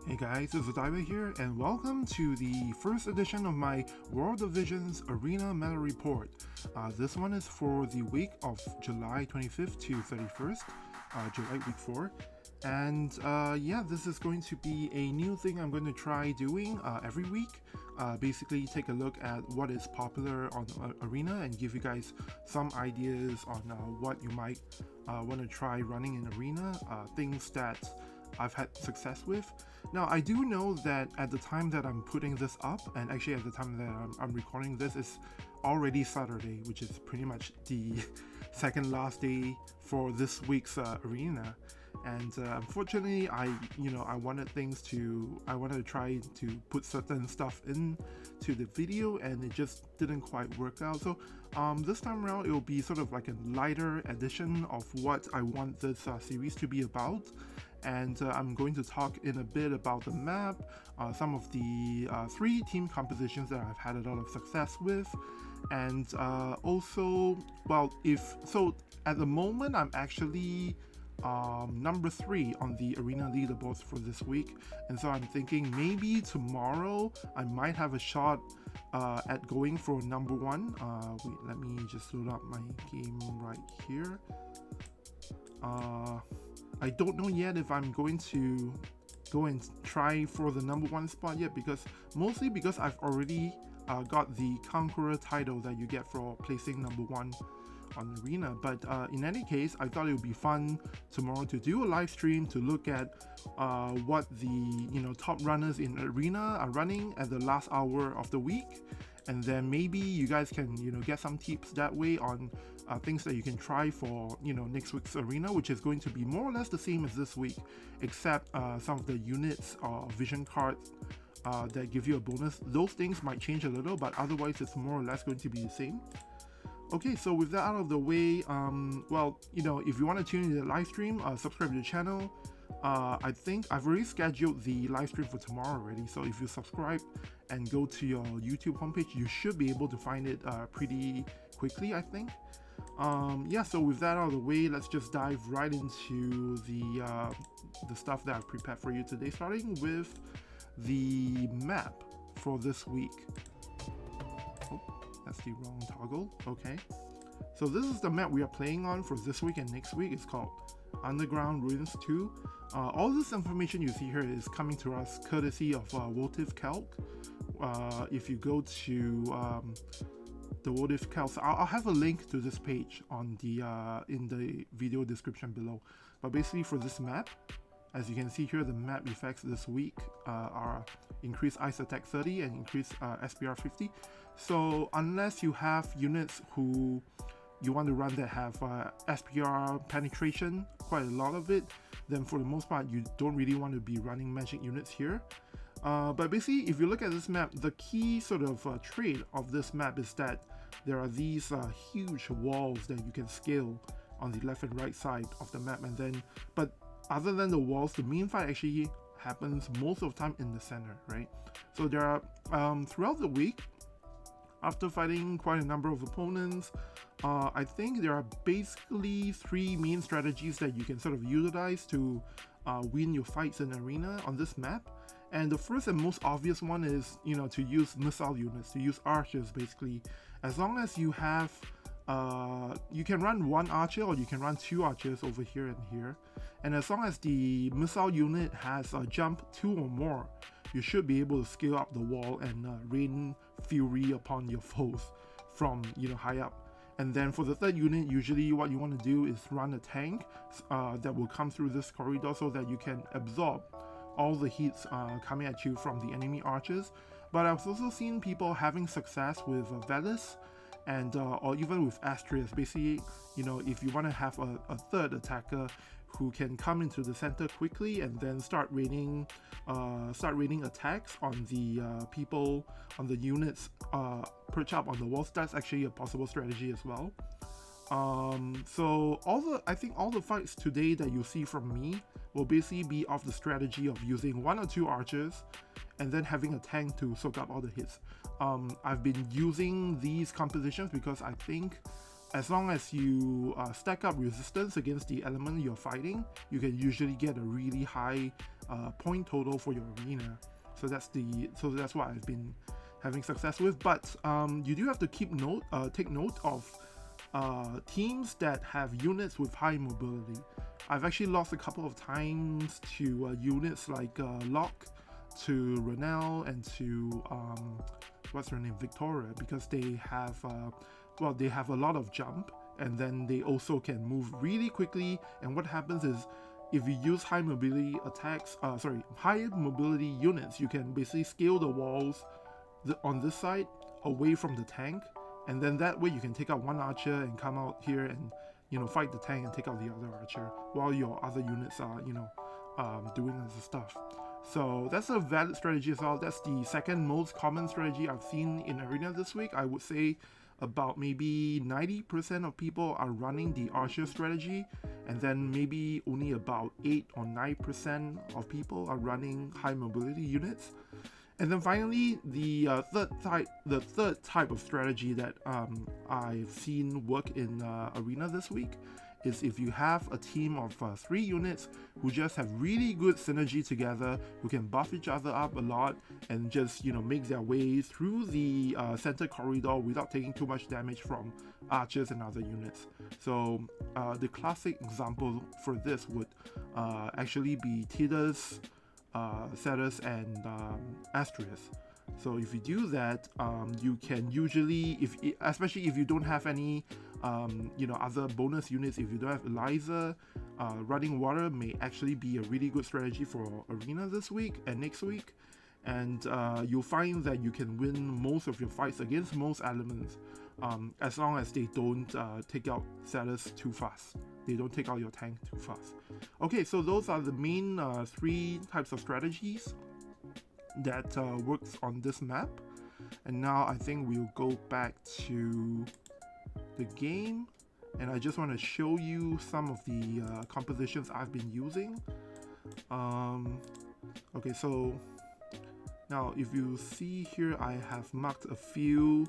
Hey guys, it's WOTV here, and welcome to the first edition of my WOTV Arena Meta Report. This one is for the week of July 25th to 31st, July week 4. And this is going to be a new thing I'm going to try doing every week. Basically, take a look at what is popular on Arena and give you guys some ideas on what you might want to try running in Arena, things that I've had success with. Now, I do know that at the time that I'm putting this up, and actually at the time that I'm recording this, is already Saturday, which is pretty much the second last day for this week's arena. And unfortunately, I wanted to try to put certain stuff into the video, and it just didn't quite work out. So this time around, it will be sort of like a lighter edition of what I want this series to be about. And I'm going to talk in a bit about the map, some of the 3 team compositions that I've had a lot of success with, and also, at the moment I'm actually number 3 on the arena leaderboards for this week, and so I'm thinking maybe tomorrow I might have a shot at going for number 1. Wait, let me just load up my game right here. I don't know yet if I'm going to go and try for the number 1 spot yet, mostly because I've already got the Conqueror title that you get for placing number 1 on Arena. But in any case, I thought it would be fun tomorrow to do a live stream to look at what the top runners in Arena are running at the last hour of the week, and then maybe you guys can get some tips that way on things that you can try for next week's arena, which is going to be more or less the same as this week, except some of the units or vision cards that give you a bonus. Those things might change a little, but otherwise it's more or less going to be the same. Okay, so with that out of the way, if you want to tune in to the live stream, subscribe to the channel. I think I've already scheduled the live stream for tomorrow already, so if you subscribe and go to your YouTube homepage, you should be able to find it pretty quickly, I think. So with that out of the way, let's just dive right into the stuff that I've prepared for you today, starting with the map for this week. Oh, that's the wrong toggle. Okay, so this is the map we are playing on for this week and next week. It's called Underground Ruins 2. All this information you see here is coming to us courtesy of WOTV Calc. If you go to the WOTV Calc, I'll have a link to this page on the in the video description below. But basically for this map, as you can see here, the map effects this week are increased ice attack 30 and increased SPR 50. So unless you have units who you want to run that have SPR penetration, quite a lot of it, then for the most part you don't really want to be running magic units here. But basically, if you look at this map, the key sort of trait of this map is that there are these huge walls that you can scale on the left and right side of the map, and then, but other than the walls, the main fight actually happens most of the time in the center, right? So there are, throughout the week, after fighting quite a number of opponents, I think there are basically 3 main strategies that you can sort of utilize to win your fights in Arena on this map. And the first and most obvious one is, to use missile units, to use archers basically. As long as you have, you can run 1 archer or you can run 2 archers over here and here. And as long as the missile unit has a jump 2 or more, you should be able to scale up the wall and rain fury upon your foes from high up. And then for the third unit, usually what you want to do is run a tank that will come through this corridor so that you can absorb all the hits coming at you from the enemy archers. But I've also seen people having success with Velis and or even with Astrius. Basically, if you want to have a third attacker who can come into the center quickly and then start raining attacks on the people, on the units perch up on the walls, that's actually a possible strategy as well. So I think all the fights today that you see from me will basically be of the strategy of using 1 or 2 archers and then having a tank to soak up all the hits. I've been using these compositions because I think as long as you stack up resistance against the element you're fighting, you can usually get a really high point total for your arena. So that's what I've been having success with. But you do have to take note of teams that have units with high mobility. I've actually lost a couple of times to units like Locke, to Renelle, and to what's her name, Victoria, because they have they have a lot of jump, and then they also can move really quickly. And what happens is, if you use high mobility units, you can basically scale the walls on this side away from the tank, and then that way you can take out one archer and come out here and fight the tank and take out the other archer while your other units are doing other stuff. So that's a valid strategy as well. That's the second most common strategy I've seen in Arena this week. I would say about maybe 90% of people are running the archer strategy, and then maybe only about 8 or 9% of people are running high mobility units. And then finally, the third type of strategy that I've seen work in Arena this week is if you have a team of 3 units who just have really good synergy together, who can buff each other up a lot and just make their way through the center corridor without taking too much damage from archers and other units. So the classic example for this would actually be Tidus, Cetus, and Astrius. So if you do that, you can usually, especially if you don't have any other bonus units, if you don't have Eliza, running water may actually be a really good strategy for Arena this week and next week. And you'll find that you can win most of your fights against most elements, as long as they don't take out Cetus too fast. They don't take out your tank too fast. Okay, so those are the main 3 types of strategies that works on this map. And now I think we'll go back to the game, and I just want to show you some of the compositions I've been using. Okay, so now if you see here, I have marked a few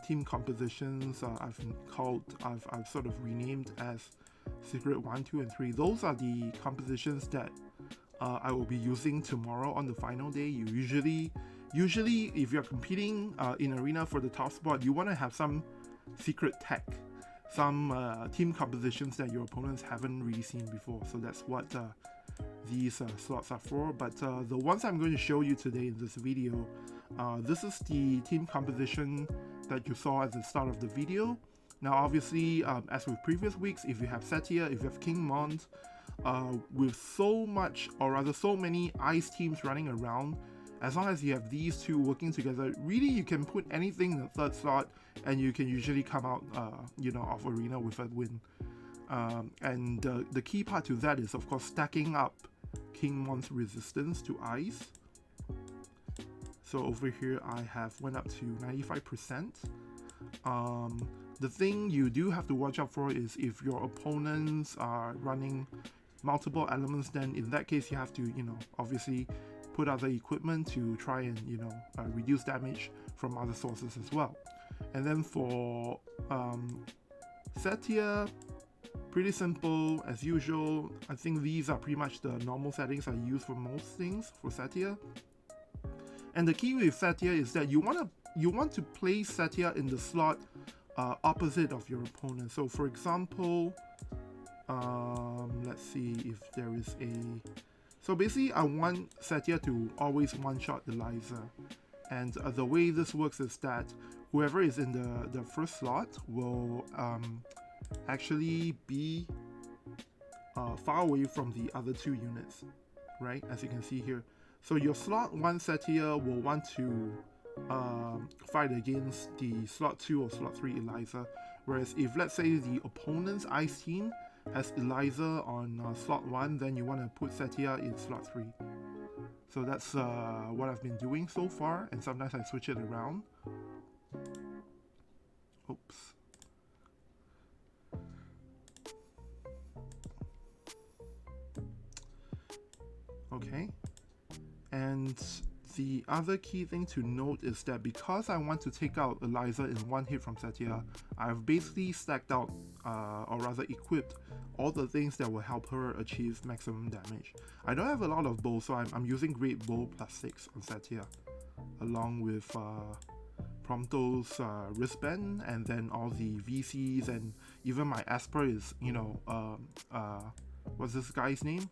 team compositions I've sort of renamed as Secret 1, 2, and 3. Those are the compositions that I will be using tomorrow on the final day. Usually if you're competing in Arena for the top spot, you want to have some secret tech, some team compositions that your opponents haven't really seen before. So that's what these slots are for. But the ones I'm going to show you today in this video, this is the team composition that you saw at the start of the video. Now obviously, as with previous weeks, if you have Setia, if you have King Mont, with so many ice teams running around, as long as you have these two working together, really you can put anything in the third slot and you can usually come out of Arena with a win. And the key part to that is, of course, stacking up King Mont's resistance to ice. So over here I have went up to 95%. The thing you do have to watch out for is if your opponents are running multiple elements, then in that case you have to obviously put other equipment to try and reduce damage from other sources as well. And then for Setia, pretty simple as usual. I think these are pretty much the normal settings I use for most things for Setia. And the key with Setia is that you want to place Setia in the slot opposite of your opponent. So for example, let's see if there is a... So basically I want Setia to always one-shot Eliza. And the way this works is that whoever is in the first slot will actually be far away from the other 2 units, right? As you can see here. So your slot 1 Setia will want to fight against the slot 2 or slot 3 Eliza, whereas if let's say the opponent's ice team has Eliza on slot 1, then you want to put Setia in slot 3. So that's what I've been doing so far, and sometimes I switch it around. Oops. Okay. And The other key thing to note is that because I want to take out Eliza in one hit from Satya, I've basically stacked out, or rather equipped, all the things that will help her achieve maximum damage. I don't have a lot of bow, so I'm using Great Bow +6 on Satya, along with Prompto's wristband, and then all the VCs, and even my Esper is, what's this guy's name?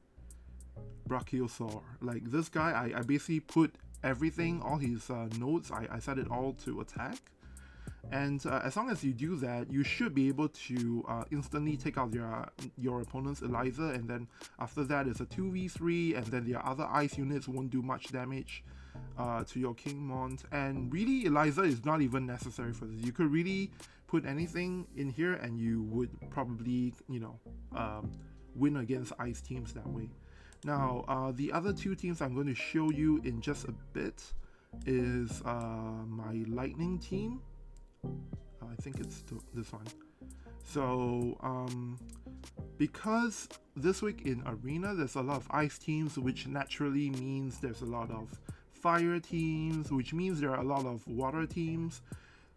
Brachiosaur. Like this guy, I basically put everything, all his nodes, I set it all to attack. And as long as you do that, you should be able to instantly take out your opponent's Eliza, and then after that it's a 2v3, and then their other ice units won't do much damage to your King Mont. And really, Eliza is not even necessary for this. You could really put anything in here and you would probably, win against ice teams that way. Now, the other two teams I'm going to show you in just a bit is my lightning team. I think it's this one. So, because this week in Arena there's a lot of ice teams, which naturally means there's a lot of fire teams, which means there are a lot of water teams.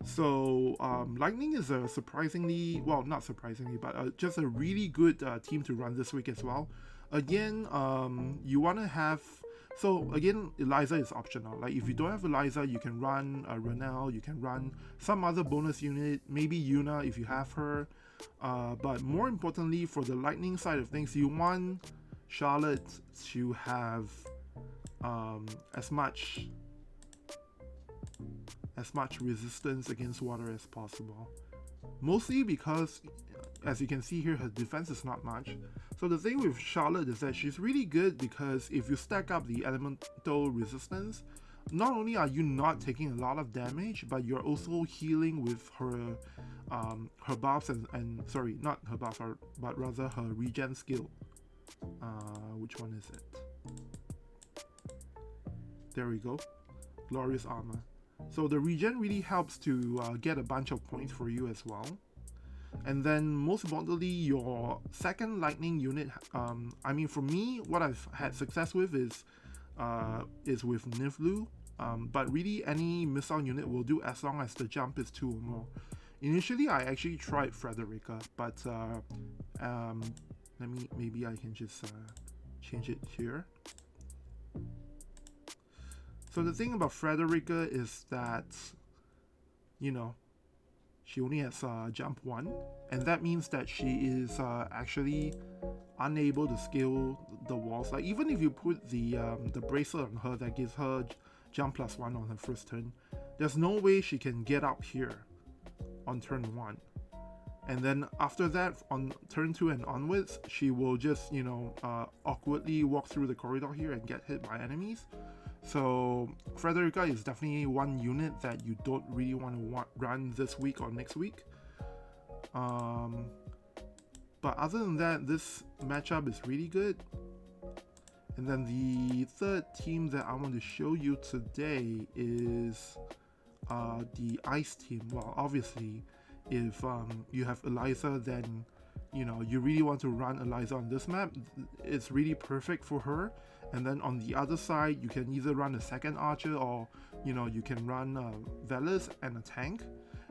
So lightning is a surprisingly, well, not surprisingly, but just a really good team to run this week as well. Again, you want to have, so again, Eliza is optional. Like if you don't have Eliza, you can run Renelle, you can run some other bonus unit, maybe Yuna if you have her. But more importantly, for the lightning side of things, you want Charlotte to have as much resistance against water as possible. Mostly because, as you can see here, her defense is not much. So the thing with Charlotte is that she's really good because if you stack up the elemental resistance, not only are you not taking a lot of damage, but you're also healing with her buffs and sorry, not her buffs, but rather her regen skill. Which one is it? There we go. Glorious Armor. So the regen really helps to get a bunch of points for you as well. And then most importantly, your second lightning unit, I mean for me, what I've had success with is with Niflu, but really any missile unit will do as long as the jump is 2 or more. Initially I actually tried Frederica, but maybe I can just change it here. So the thing about Frederica is that, she only has jump 1, and that means that she is actually unable to scale the walls. Like even if you put the bracelet on her that gives her jump +1 on her first turn, there's no way she can get up here on turn 1. And then after that, on turn 2 and onwards, she will just, awkwardly walk through the corridor here and get hit by enemies. So Frederica is definitely one unit that you don't really want to run this week or next week. But other than that, this matchup is really good. And then the third team that I want to show you today is the ice team. Well, obviously, if you have Eliza, then you really want to run Eliza on this map. It's really perfect for her. And then on the other side, you can either run a second archer, or you can run Velis and a tank.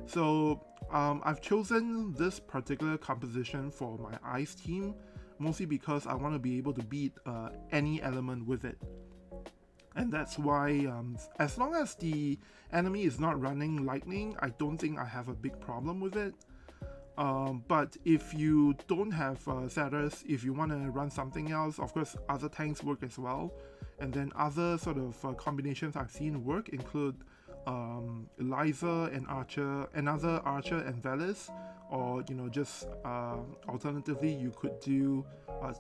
So I've chosen this particular composition for my ice team, mostly because I want to be able to beat any element with it. And that's why as long as the enemy is not running lightning, I don't think I have a big problem with it. But if you don't have Satyrs, if you want to run something else, of course other tanks work as well. And then other sort of combinations I've seen work include Eliza and Archer, another Archer and Velis, or just alternatively you could do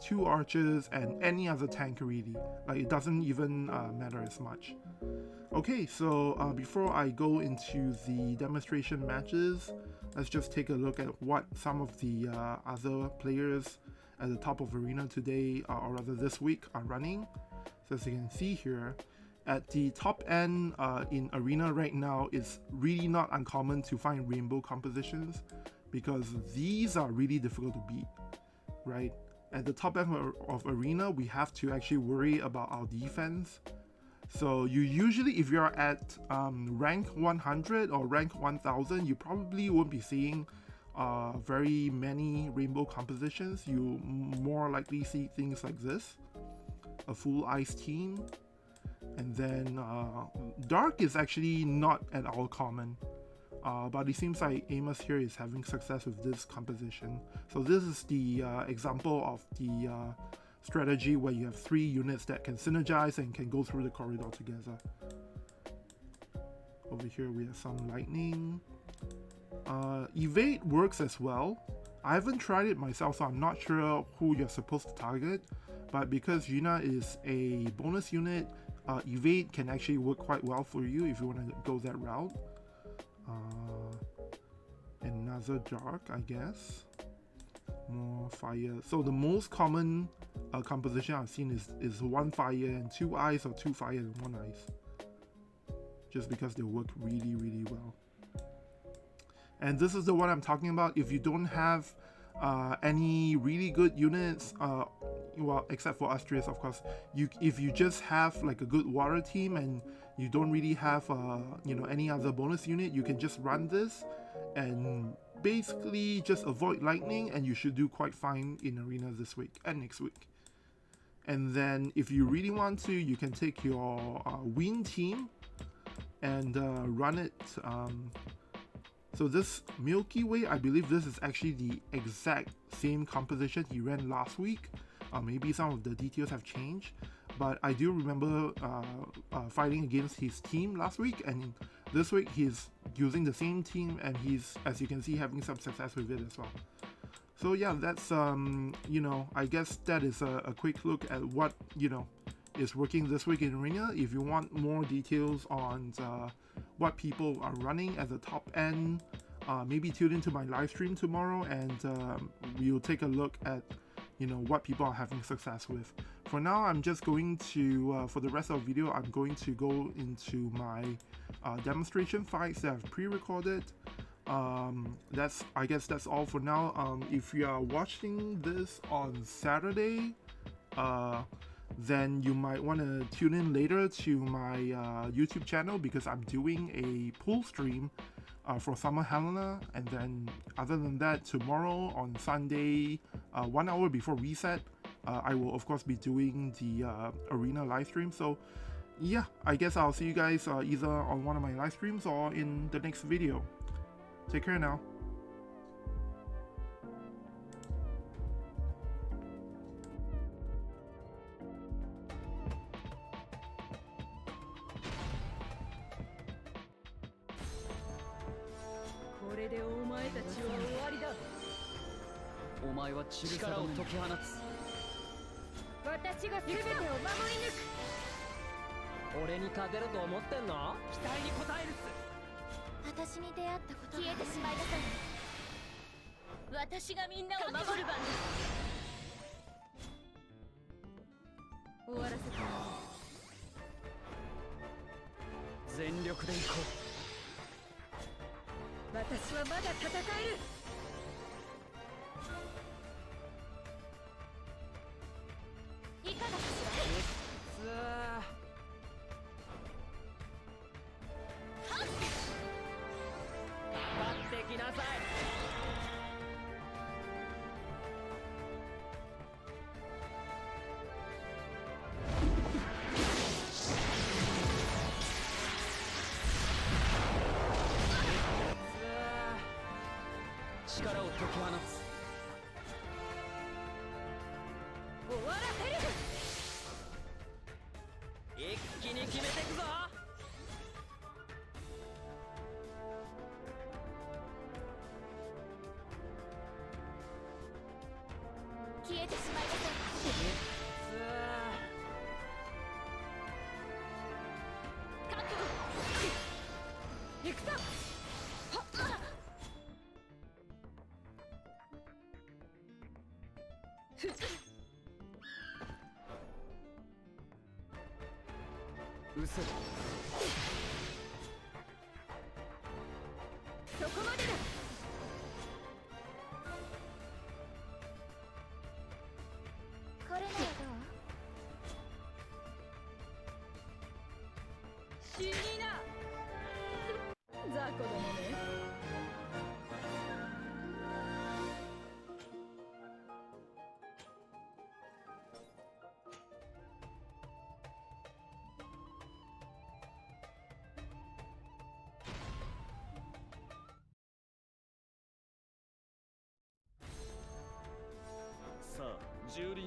2 Archers and any other tank really. Like it doesn't even matter as much. Okay, so before I go into the demonstration matches, let's just take a look at what some of the other players at the top of Arena today, or rather this week, are running. So as you can see here, at the top end in Arena right now, it's really not uncommon to find rainbow compositions, because these are really difficult to beat, right? At the top end of Arena, we have to actually worry about our defense. So you usually, if you're at rank 100 or rank 1000, you probably won't be seeing very many rainbow compositions. You more likely see things like this, a full ice team, and then dark is actually not at all common. But it seems like Amos here is having success with this composition. So this is the example of the strategy where you have 3 units that can synergize and can go through the corridor together. Over here we have some lightning. Evade works as well. I haven't tried it myself, so I'm not sure who you're supposed to target. But because Yuna is a bonus unit, evade can actually work quite well for you if you want to go that route. Another dark, I guess. More fire. So the most common composition I've seen is 1 fire and 2 ice, or 2 fire and 1 ice. Just because they work really, really well. And this is the one I'm talking about. If you don't have any really good units, well, except for Astrius, of course, if you just have like a good water team and you don't really have you know, any other bonus unit, you can just run this and basically just avoid lightning, and you should do quite fine in arena this week and next week. And then if you really want to, you can take your wind team and run it. So this Milky Way, I believe this is actually the exact same composition he ran last week. Maybe some of the details have changed, but I do remember fighting against his team last week, and this week he's using the same team, and he's, as you can see, having some success with it as well. So yeah, that's you know, I guess that is a quick look at what, you know, is working this week in Arena. If you want more details on what people are running at the top end, maybe tune into my live stream tomorrow, and we'll take a look at, you know, what people are having success with. For now, I'm just going to, for the rest of the video, I'm going to go into my demonstration fights that I've pre-recorded. I guess that's all for now. If you are watching this on Saturday, then you might want to tune in later to my YouTube channel, because I'm doing a pool stream for Summer Helena. And then other than that, tomorrow on Sunday, 1 hour before reset, I will of course be doing the arena live stream. So yeah, I guess I'll see you guys either on one of my live streams or in the next video. Take care now.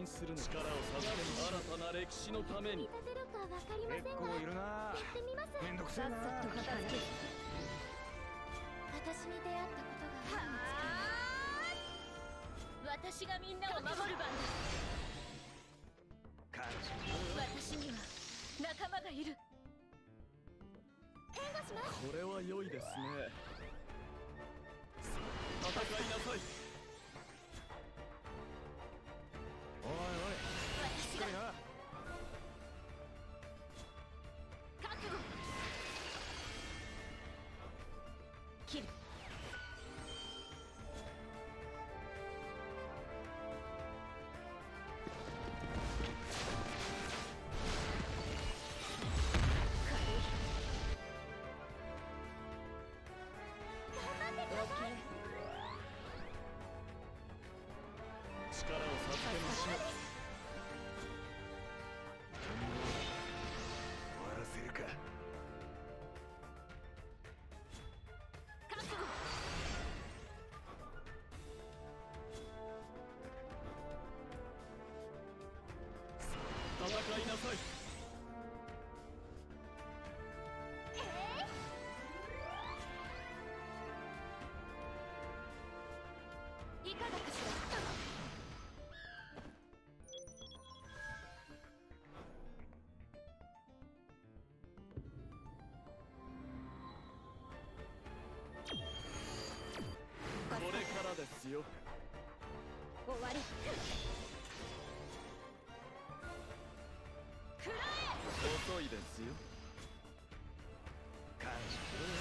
信するの。力を授ける新たな歴史のために。立てるかわかりませんが、結構いるな。やってみます。めんどくせえな。さっさと片付ける。私に出会ったことがある。私がみんなを守る番だ。感謝。私には仲間がいる。援護します。これは良いですね。戦いなさい。おいおい、しっかりな。覚悟。切る。力を授けましょう。終わらせるか。覚悟。戦いなさい。いかがかしら。これからですよ。終わり。食らえ。遅いですよ。感謝するね。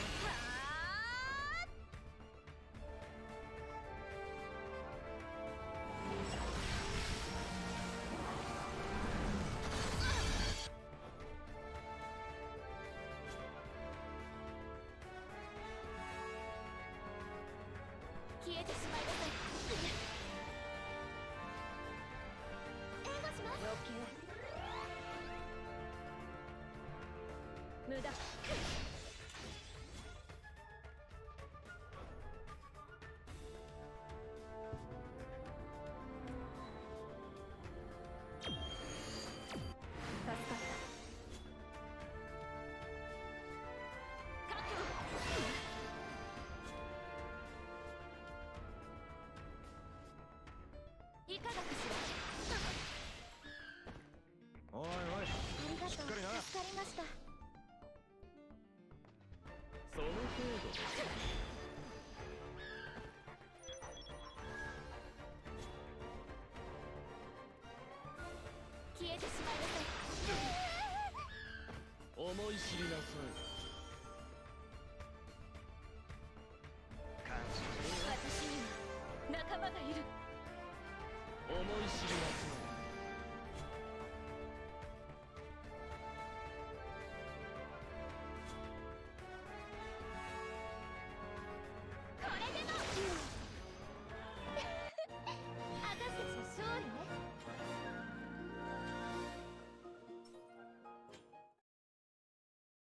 消えてしまいなさい。援護します。余計無駄。助かった。覚悟。いかがかしら。おいおい、ありがとう。しっかりな。助かりました。その程度。消えてしまいなさい。思い知りなさい。感謝するね。私には仲間がいる。思い知りなさい。